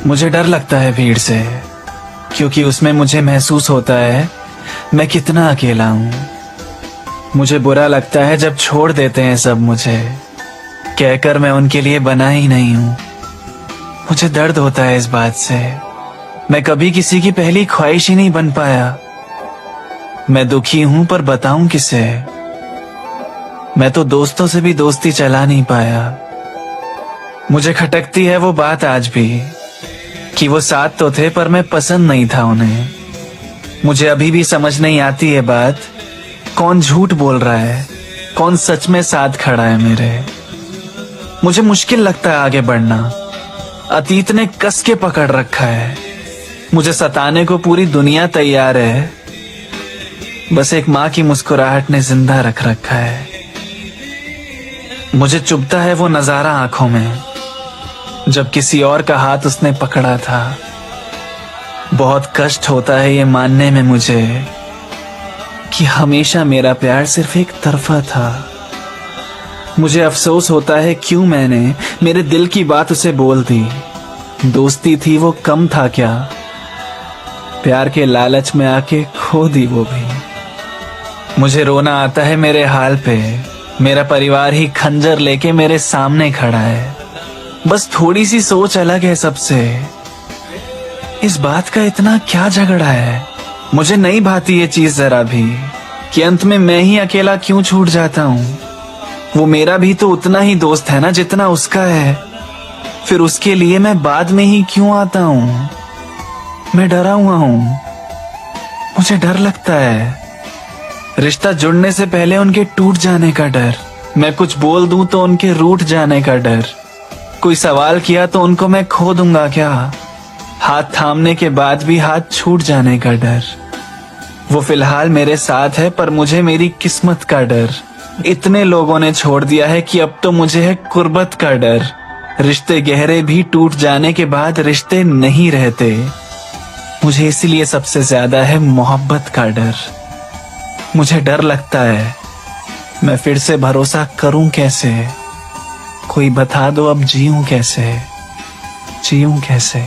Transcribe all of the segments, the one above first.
मुझे डर लगता है भीड़ से, क्योंकि उसमें मुझे महसूस होता है मैं कितना अकेला हूँ। मुझे बुरा लगता है जब छोड़ देते हैं सब मुझे, कहकर मैं उनके लिए बना ही नहीं हूँ। मुझे दर्द होता है इस बात से, मैं कभी किसी की पहली ख्वाहिश ही नहीं बन पाया। मैं दुखी हूं पर बताऊं किसे, मैं तो दोस्तों से भी दोस्ती चला नहीं पाया। मुझे खटकती है वो बात आज भी कि वो साथ तो थे पर मैं पसंद नहीं था उन्हें। मुझे अभी भी समझ नहीं आती है बात, कौन झूठ बोल रहा है, कौन सच में साथ खड़ा है मेरे। मुझे मुश्किल लगता है आगे बढ़ना, अतीत ने कस के पकड़ रखा है। मुझे सताने को पूरी दुनिया तैयार है, बस एक माँ की मुस्कुराहट ने जिंदा रख रखा है। मुझे चुभता है वो नजारा आंखों में, जब किसी और का हाथ उसने पकड़ा था। बहुत कष्ट होता है ये मानने में मुझे कि हमेशा मेरा प्यार सिर्फ एक तरफा था। मुझे अफसोस होता है क्यों मैंने मेरे दिल की बात उसे बोल दी। दोस्ती थी वो कम था क्या, प्यार के लालच में आके खो दी वो भी। मुझे रोना आता है मेरे हाल पे, मेरा परिवार ही खंजर लेके मेरे सामने खड़ा है। बस थोड़ी सी सोच अलग है सबसे, इस बात का इतना क्या झगड़ा है। मुझे नहीं भाती ये चीज जरा भी कि अंत में मैं ही अकेला क्यों छूट जाता हूँ। वो मेरा भी तो उतना ही दोस्त है ना जितना उसका है, फिर उसके लिए मैं बाद में ही क्यों आता हूँ। मैं डरा हुआ हूँ, मुझे डर लगता है रिश्ता जुड़ने से पहले उनके टूट जाने का डर। मैं कुछ बोल दूं तो उनके रूठ जाने का डर। कोई सवाल किया तो उनको मैं खो दूंगा क्या, हाथ थामने के बाद भी हाथ छूट जाने का डर। वो फिलहाल मेरे साथ है पर मुझे मेरी किस्मत का डर। इतने लोगों ने छोड़ दिया है कि अब तो मुझे है कुर्बत का डर। रिश्ते गहरे भी टूट जाने के बाद रिश्ते नहीं रहते, मुझे इसलिए सबसे ज्यादा है मोहब्बत का डर। मुझे डर लगता है मैं फिर से भरोसा करूं कैसे, कोई बता दो अब जीऊं कैसे, जीऊं कैसे।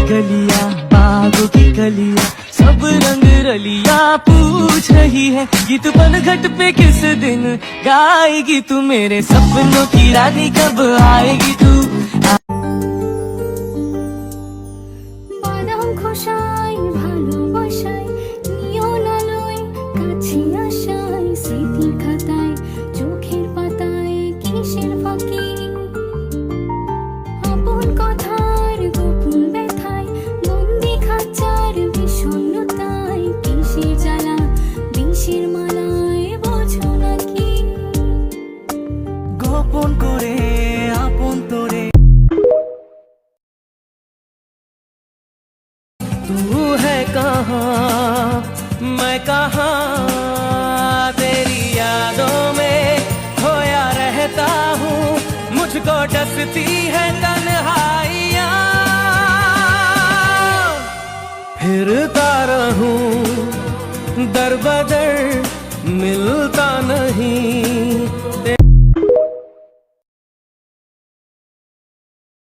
गलियां बागों की गलियां सब रंग रलियां पूछ रही है गीत पनघट पे किस दिन गाएगी तू, मेरे सपनों की रानी कब आएगी तू। तू है कहाँ मैं कहाँ, तेरी यादों में खोया रहता हूँ, मुझको डसती है तन्हाइयाँ। बदर मिलता नहीं।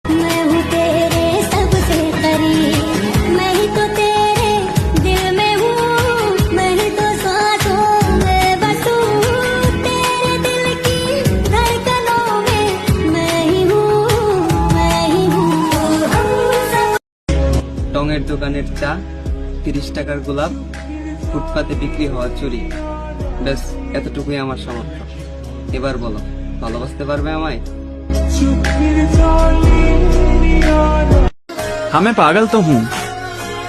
मैं हूँ तेरे सबसे करीब, मैं ही तो तेरे दिल में हूँ, मैं ही तो सांसों में बसूं, तेरे दिल की धड़कनों में मैं ही हूँ, मैं ही हूँ। টঙের দোকানের চা, 30 টাকার গোলাপ, ফুটপাতে বিক্রি হওয়া চুরি, ব্যাস এতটুকুই আমার সামর্থ্য। এবার বলো, ভালোবাসতে পারবে আমায়? हाँ, मैं पागल तो हूँ।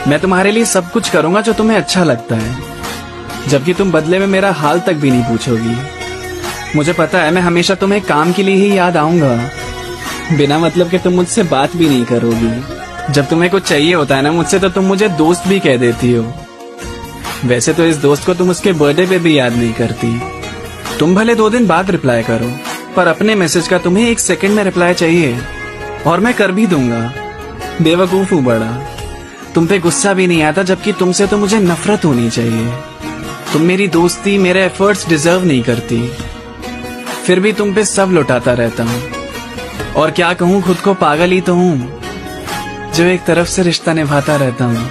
मैं तुम्हारे लिए सब कुछ करूंगा जो तुम्हें अच्छा लगता है, जबकि तुम बदले में मेरा हाल तक भी नहीं पूछोगी। मुझे पता है मैं हमेशा तुम्हें काम के लिए ही याद आऊंगा, बिना मतलब के तुम मुझसे बात भी नहीं करोगी। जब तुम्हें कुछ चाहिए होता है ना मुझसे, तो तुम मुझे दोस्त भी कह देती हो। वैसे तो इस दोस्त को तुम उसके बर्थडे पे भी याद नहीं करती। तुम भले 2 दिन बाद रिप्लाई करो, पर अपने मैसेज का तुम्हें 1 सेकंड में रिप्लाई चाहिए, और मैं कर भी दूंगा। बेवकूफ हूँ बड़ा, तुम पे गुस्सा भी नहीं आता, जबकि तुमसे तो मुझे नफरत होनी चाहिए। तुम मेरी दोस्ती, मेरे एफर्ट्स डिजर्व नहीं करती, फिर भी तुम पे सब लुटाता रहता हूँ। और क्या कहूँ, खुद को पागल ही तो हूँ जो एक तरफ से रिश्ता निभाता रहता हूँ।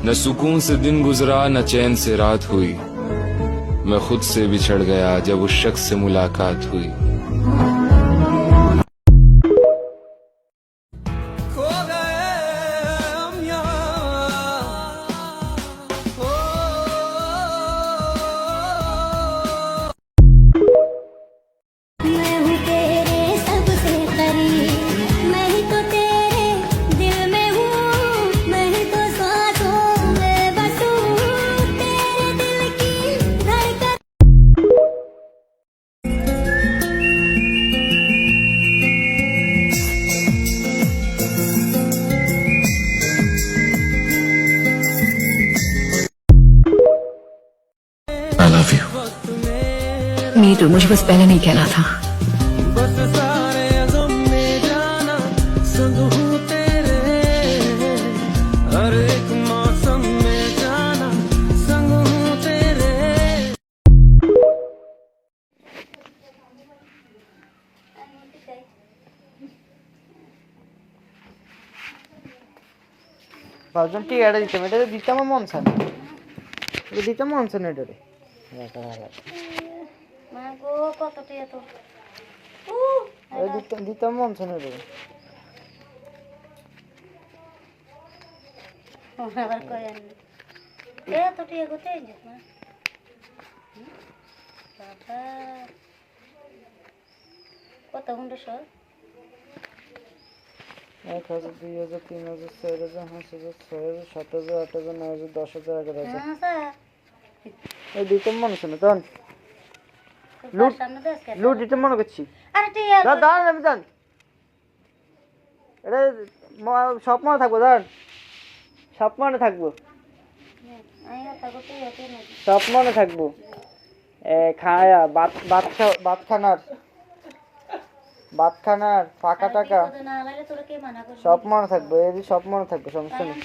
न सुकून से दिन गुजरा, न चैन से रात हुई, मैं खुद से बिछड़ गया जब उस शख्स से मुलाकात हुई। खो गए हम यहाँ, ओ, मैं हूँ तेरे सबसे करीब, मैं ही तो तेरे दिल में हूँ, मैं ही तो सांसों में बसूं, तेरे दिल की धड़कन। I love you. नहीं तो मुझे बस पहले नहीं कहना था। बस सारे अज़म में जाना, संग हूँ तेरे, हर एक मौसम में जाना, संग हूँ तेरे। ভাবছিলাম ঠিক এটা দিতাম, এটা দিতাম আমার মন চায় না, এটা দিতাম মন চায় না, এটা রে মা গো কতটি এত দিতাম মন চায় না, এটা রে। আবার করেন এতটি এগোতে মা বাবা কত ঘন্টা সব 1000, 2000, 3000, 4000, 5000, 6000, 7000, 8000, 9000, 10000, 11000 এই দিতাম মনে চায় না, তখন লুট লুট দিতাম মনে করছি। আরে টিয়া দাঁড়ান, আমি জান এটা সব মনে থাকবো, দাঁড়ান সব মনে থাকবো, সব মনে থাকবো। খায়া ভাত খানার ফাঁকা টাকা সব মনে থাকবো, এই সব মনে থাকবো, সমস্যা নেই,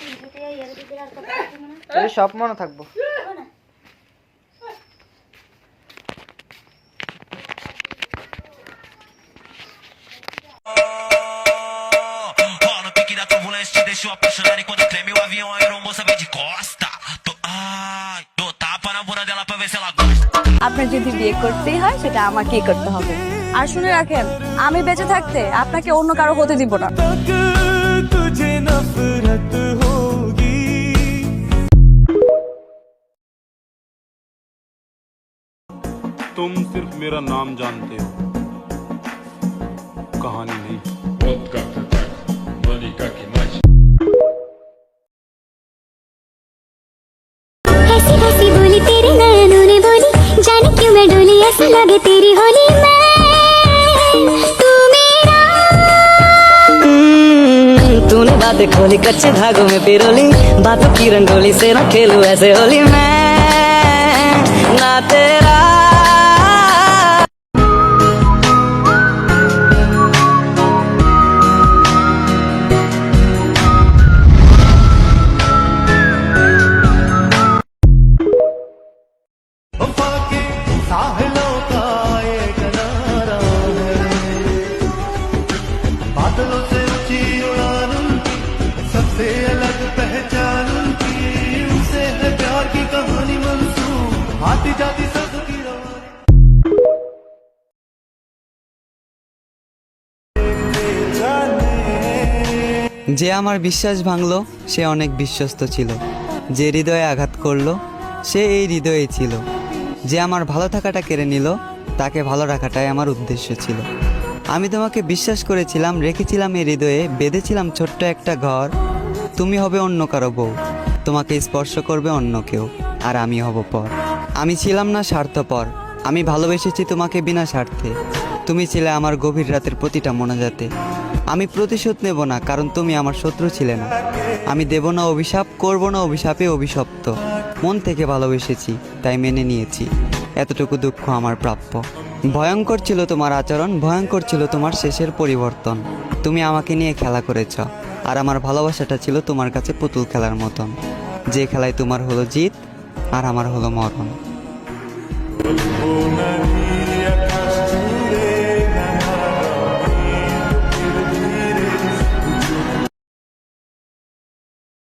এই সব মনে থাকবো। Deixou apaixonado e quando treme o avião a aeromoça vem de costa. Tô tapa na bunda dela pra ver se ela gosta. আপনার যদি বিয়ে করতেই হয় সেটা আমাকেই করতে হবে। আর শুনে রাখেন, আমি বেঁচে থাকতে আপনাকে অন্য কারো হতে দিব না। तुझे नफरत होगी। तुम सिर्फ मेरा नाम जानते हो, कहानी नहीं। ऐसी हंसी बोली तेरे नैनों ने बोली, जाने क्यों मैं डोली, ऐसा लगे तेरी होली मैं तू मेरा। तूने बातें खोली कच्चे धागों में पिरोली, बातों की रंगोली से ना खेलूं ऐसे होली मैं ना तेरा। যে আমার বিশ্বাস ভাঙলো সে অনেক বিশ্বস্ত ছিল, যে হৃদয়ে আঘাত করলো সে এই হৃদয়ে ছিল, যে আমার ভালো থাকাটা কেড়ে নিল তাকে ভালো রাখাটাই আমার উদ্দেশ্য ছিল। আমি তোমাকে বিশ্বাস করেছিলাম, রেখেছিলাম এই হৃদয়ে, বেঁধেছিলাম ছোট্ট একটা ঘর। তুমি হবে অন্য কারো বউ, তোমাকে স্পর্শ করবে অন্য কেউ, আর আমি হব পর। আমি ছিলাম না স্বার্থপর, আমি ভালোবেসেছি তোমাকে বিনা স্বার্থে। তুমি ছিলে আমার গভীর রাতের প্রতিটা মোনাজাতে। আমি প্রতিশোধ নেব না, কারণ তুমি আমার শত্রু ছিলে না। আমি দেব না অভিশাপ, করব না অভিশাপে অভিশপ্ত। মন থেকে ভালোবেসেছি, তাই মেনে নিয়েছি। এতটুকু দুঃখ আমার প্রাপ্য। ভয়ঙ্কর ছিল তোমার আচরণ, ভয়ঙ্কর ছিল তোমার শেষের পরিবর্তন। তুমি আমাকে নিয়ে খেলা করেছ, আর আমার ভালোবাসাটা ছিল তোমার কাছে পুতুল খেলার মতন, যে খেলায় তোমার হলো জিত আর আমার হলো মরণ।